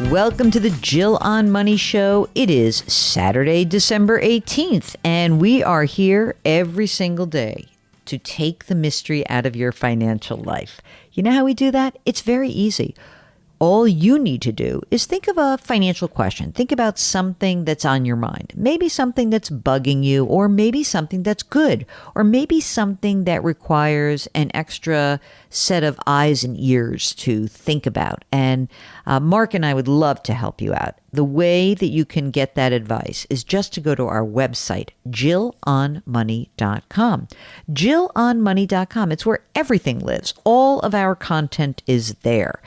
Welcome to the Jill on Money Show. It is Saturday, December 18th, and we are here every single day to take the mystery out of your financial life. You know how we do that? It's very easy. All you need to do is think of a financial question. Think about something that's on your mind. Maybe something that's bugging you, or maybe something that's good, or maybe something that requires an extra set of eyes and ears to think about. And Mark and I would love to help you out. The way that you can get that advice is just to go to our website, jillonmoney.com. Jillonmoney.com. It's where everything lives. All of our content is there.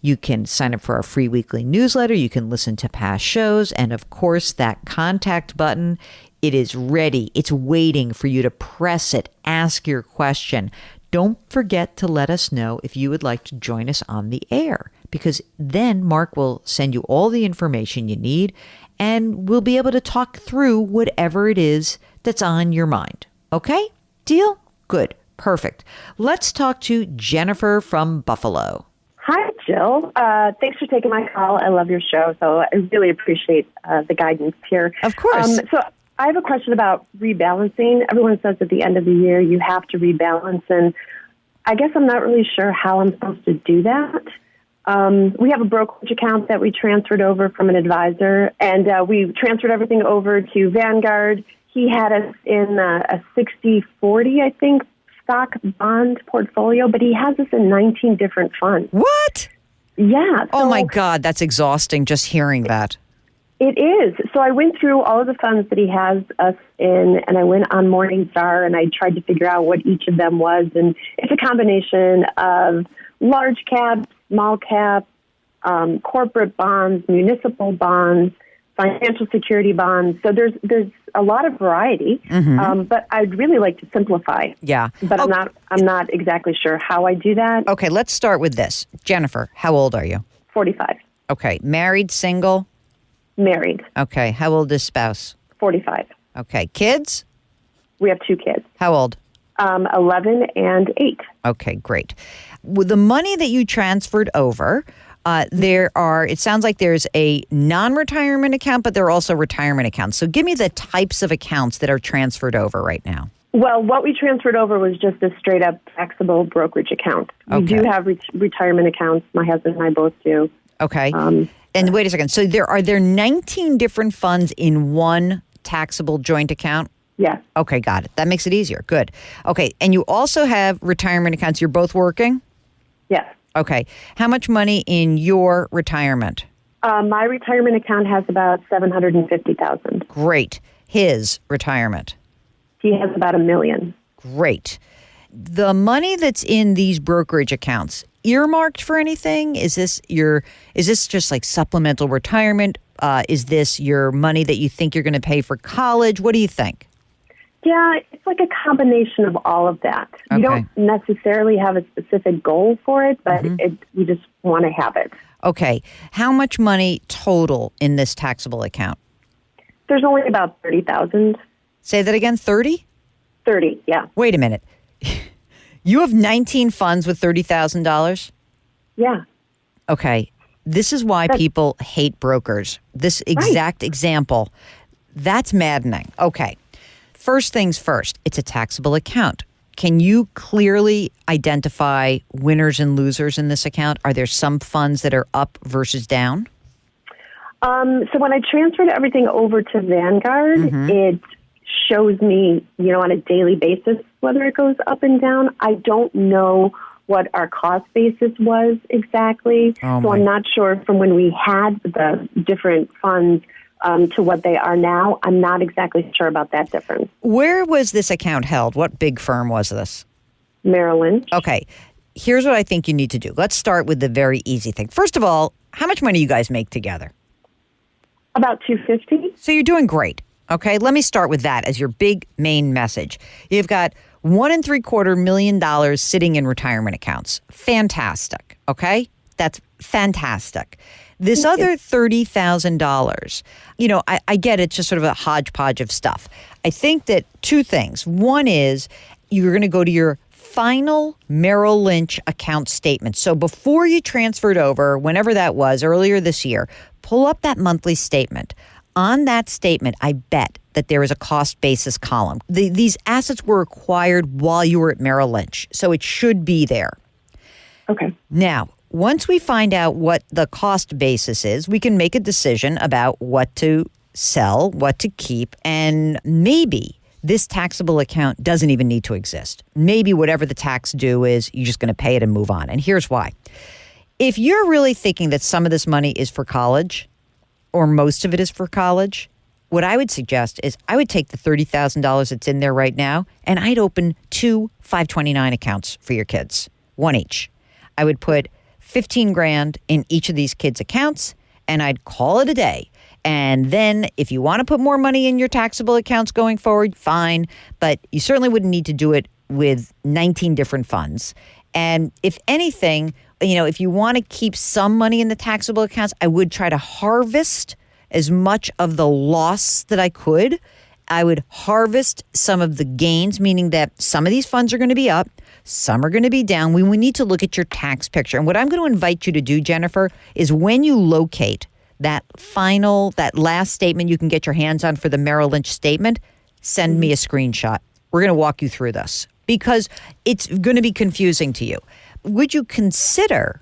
You can sign up for our free weekly newsletter. You can listen to past shows. And of course, that contact button, it is ready. It's waiting for you to press it, ask your question. Don't forget to let us know if you would like to join us on the air, because then Mark will send you all the information you need and we'll be able to talk through whatever it is that's on your mind. Okay? Deal? Good. Perfect. Let's talk to Jennifer from Buffalo. Hi, Jill. Thanks for taking my call. I love your show, so I really appreciate the guidance here. Of course. So I have a question about rebalancing. Everyone says at the end of the year you have to rebalance, and I guess I'm not really sure how I'm supposed to do that. We have a brokerage account that we transferred over from an advisor, and we transferred everything over to Vanguard. He had us in a 60-40, I think, stock bond portfolio, but he has us in 19 different funds. What? Yeah. Oh my God, that's exhausting just hearing that. It is. So I went through all of the funds that he has us in, and I went on Morningstar, and I tried to figure out what each of them was. And it's a combination of large cap, small cap, corporate bonds, municipal bonds, financial security bonds. So there's a lot of variety, but I'd really like to simplify. Yeah. But I'm not exactly sure how I do that. Okay, let's start with this. Jennifer, how old are you? 45. Okay, married, single? Married. Okay, how old is spouse? 45. Okay, kids? We have 2 kids. How old? 11 and 8. Okay, great. With the money that you transferred over, it sounds like there's a non-retirement account, but there are also retirement accounts. So give me the types of accounts that are transferred over right now. Well, what we transferred over was just a straight-up taxable brokerage account. We do have retirement accounts. My husband and I both do. Okay. And wait a second. So are there 19 different funds in one taxable joint account? Yes. Okay, got it. That makes it easier. Good. Okay, and you also have retirement accounts. You're both working? Yes. Okay. How much money in your retirement? My retirement account has about $750,000. Great. His retirement? He has about $1 million. Great. The money that's in these brokerage accounts, earmarked for anything? Is this just like supplemental retirement? Is this your money that you think you're going to pay for college? What do you think? Yeah, it's like a combination of all of that. Okay. You don't necessarily have a specific goal for it, but we just want to have it. Okay. How much money total in this taxable account? There's only about $30,000. Say that again, 30? 30, yeah. Wait a minute. You have 19 funds with $30,000? Yeah. Okay. This is why people hate brokers. This exact example, that's maddening. Okay. First things first, it's a taxable account. Can you clearly identify winners and losers in this account? Are there some funds that are up versus down? So when I transferred everything over to Vanguard, it shows me, on a daily basis whether it goes up and down. I don't know what our cost basis was exactly. So I'm not sure from when we had the different funds to what they are now. I'm not exactly sure about that difference. Where was this account held? What big firm was this? Merrill Lynch. Okay. Here's what I think you need to do. Let's start with the very easy thing. First of all, how much money do you guys make together? About $250,000. So you're doing great. Okay, let me start with that as your big main message. You've got $1.75 million sitting in retirement accounts. Fantastic. Okay, that's fantastic. This other $30,000, I get it's just sort of a hodgepodge of stuff. I think that 2 things. One is you're going to go to your final Merrill Lynch account statement. So before you transferred over, whenever that was, earlier this year, pull up that monthly statement. On that statement, I bet that there is a cost basis column. These assets were acquired while you were at Merrill Lynch, so it should be there. Okay. Now, once we find out what the cost basis is, we can make a decision about what to sell, what to keep, and maybe this taxable account doesn't even need to exist. Maybe whatever the tax due is, you're just going to pay it and move on. And here's why. If you're really thinking that some of this money is for college, or most of it is for college, what I would suggest is I would take the $30,000 that's in there right now, and I'd open 2 529 accounts for your kids, one each. I would put $15,000 in each of these kids' accounts, and I'd call it a day. And then if you want to put more money in your taxable accounts going forward, fine. But you certainly wouldn't need to do it with 19 different funds. And if anything, if you want to keep some money in the taxable accounts, I would try to harvest as much of the loss that I could. I would harvest some of the gains, meaning that some of these funds are going to be up, some are going to be down. We need to look at your tax picture. And what I'm going to invite you to do, Jennifer, is when you locate that last statement you can get your hands on for the Merrill Lynch statement, send me a screenshot. We're going to walk you through this because it's going to be confusing to you. Would you consider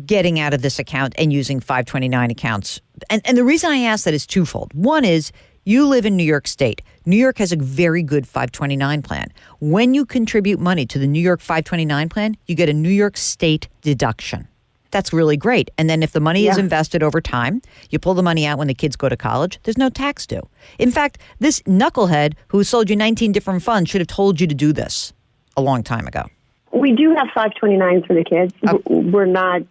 getting out of this account and using 529 accounts? And the reason I ask that is twofold. One is you live in New York State. New York has a very good 529 plan. When you contribute money to the New York 529 plan, you get a New York State deduction. That's really great. And then if the money is invested over time, you pull the money out when the kids go to college, there's no tax due. In fact, this knucklehead who sold you 19 different funds should have told you to do this a long time ago. We do have 529s for the kids. We're not,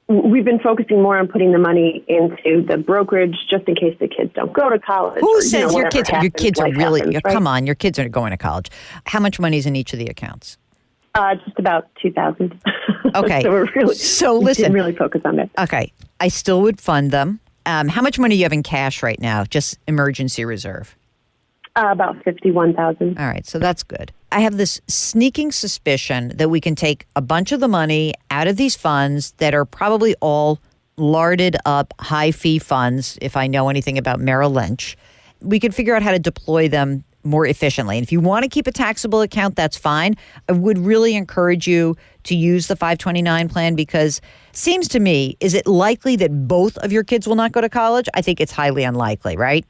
we've been focusing more on putting the money into the brokerage just in case the kids don't go to college. Who says your kids are really, happens, right? Come on, your kids are going to college. How much money is in each of the accounts? Just about 2,000. Okay. so we didn't really focus on that. Okay. I still would fund them. How much money do you have in cash right now? Just emergency reserve? About 51,000. All right. So that's good. I have this sneaking suspicion that we can take a bunch of the money out of these funds that are probably all larded up high fee funds. If I know anything about Merrill Lynch, we could figure out how to deploy them more efficiently. And if you want to keep a taxable account, that's fine. I would really encourage you to use the 529 plan because it seems to me, is it likely that both of your kids will not go to college? I think it's highly unlikely, right?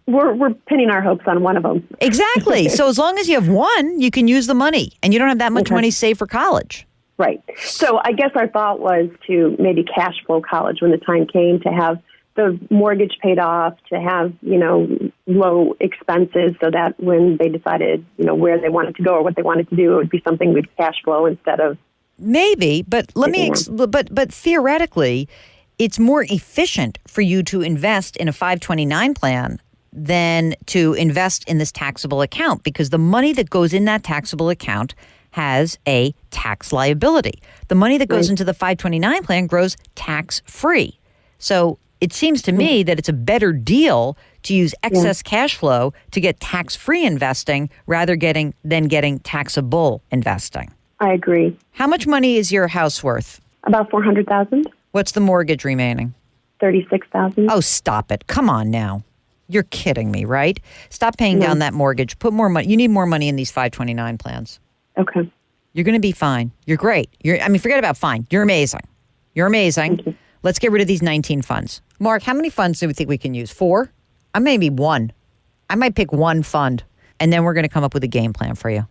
We're pinning our hopes on one of them. Exactly. So as long as you have one, you can use the money and you don't have that much money saved for college. Right. So I guess our thought was to maybe cash flow college when the time came, to have the mortgage paid off, to have, low expenses so that when they decided, where they wanted to go or what they wanted to do, it would be something we'd cash flow instead of. Maybe, but but theoretically, it's more efficient for you to invest in a 529 plan than to invest in this taxable account because the money that goes in that taxable account has a tax liability. The money that goes into the 529 plan grows tax-free. So it seems to me that it's a better deal to use excess cash flow to get tax-free investing rather than getting taxable investing. I agree. How much money is your house worth? About $400,000. What's the mortgage remaining? $36,000. Oh, stop it. Come on now. You're kidding me, right? Stop paying down that mortgage. Put more money. You need more money in these 529 plans. Okay. You're going to be fine. You're great. Forget about fine. You're amazing. You're amazing. Thank you. Let's get rid of these 19 funds. Mark, how many funds do we think we can use? 4? Maybe 1. I might pick 1 fund, and then we're going to come up with a game plan for you.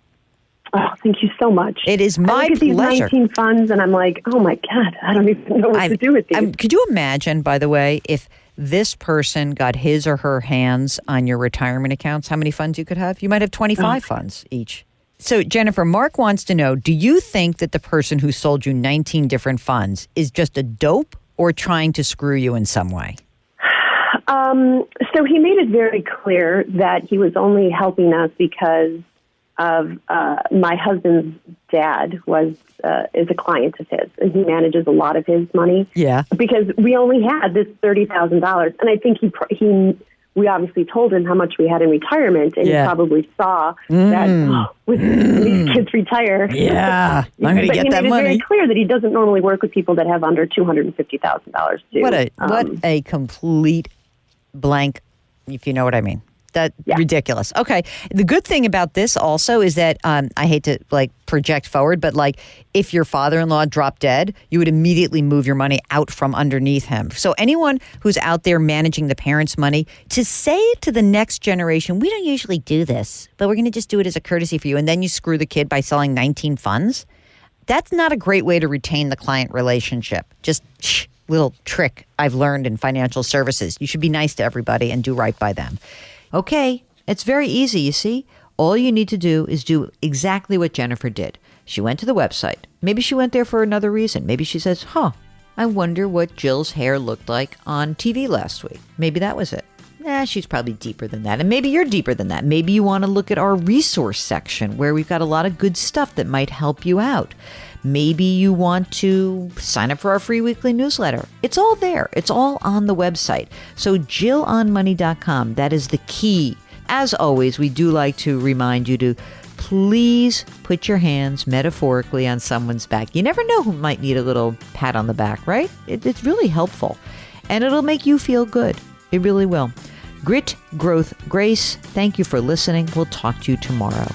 Oh, thank you so much. It is my I look at these pleasure. 19 funds, and I'm like, oh, my God, I don't even know what to do with these. Could you imagine, by the way, if this person got his or her hands on your retirement accounts, how many funds you could have? You might have 25 funds each. So, Jennifer, Mark wants to know, do you think that the person who sold you 19 different funds is just a dope or trying to screw you in some way? So he made it very clear that he was only helping us because of my husband's dad is a client of his, and he manages a lot of his money. Yeah. Because we only had this $30,000, and I think he we obviously told him how much we had in retirement, and he probably saw that when these kids retire. Yeah, I'm going to get that money. But he made it very clear that he doesn't normally work with people that have under $250,000 too. What a complete blank, if you know what I mean. Ridiculous. Okay. The good thing about this also is that I hate to project forward, but if your father-in-law dropped dead, you would immediately move your money out from underneath him. So anyone who's out there managing the parents' money, to say to the next generation, we don't usually do this, but we're going to just do it as a courtesy for you. And then you screw the kid by selling 19 funds. That's not a great way to retain the client relationship. Just little trick I've learned in financial services. You should be nice to everybody and do right by them. Okay, it's very easy, you see. All you need to do is do exactly what Jennifer did. She went to the website. Maybe she went there for another reason. Maybe she says, I wonder what Jill's hair looked like on TV last week. Maybe that was it. She's probably deeper than that. And maybe you're deeper than that. Maybe you want to look at our resource section where we've got a lot of good stuff that might help you out. Maybe you want to sign up for our free weekly newsletter. It's all there. It's all on the website. So JillOnMoney.com, that is the key. As always, we do like to remind you to please put your hands metaphorically on someone's back. You never know who might need a little pat on the back, right? It's really helpful. And it'll make you feel good. It really will. Grit, growth, grace. Thank you for listening. We'll talk to you tomorrow.